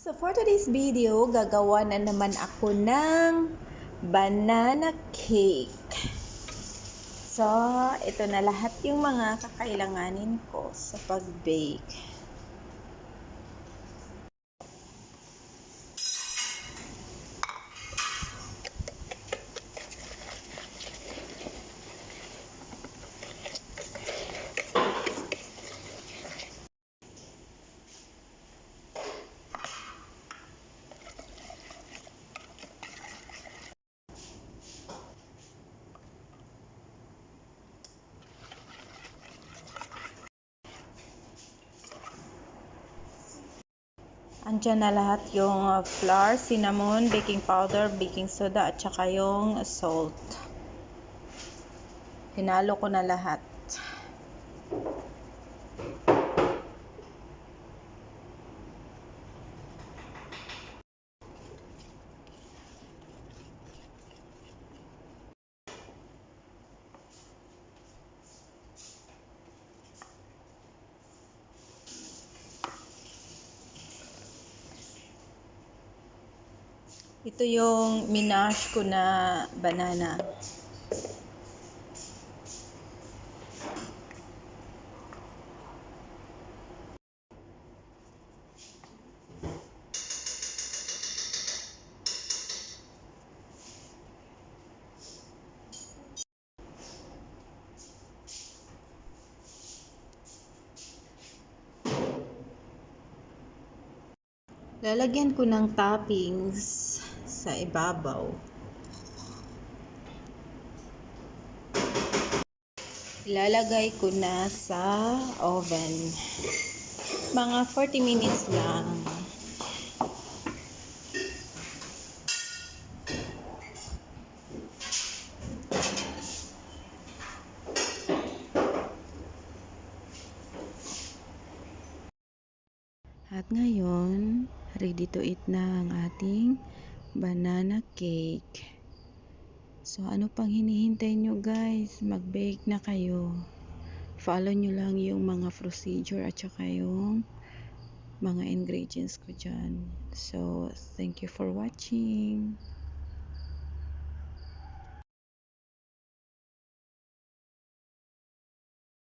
So for today's video, gagawa na naman ako ng banana cake. So, ito na lahat yung mga kakailanganin ko sa pag-bake. Andyan na lahat yung flour, cinnamon, baking powder, baking soda, at saka yung salt. Hinalo ko na lahat. Ito yung minash ko na banana. Lalagyan ko ng toppings sa ibabaw. Ilalagay ko na sa oven. Mga 40 minutes lang. At ngayon, ready to eat na ang ating banana cake. So, ano pang hinihintay nyo guys? Mag-bake na kayo. Follow nyo lang yung mga procedure at saka yung mga ingredients ko dyan. So, thank you for watching.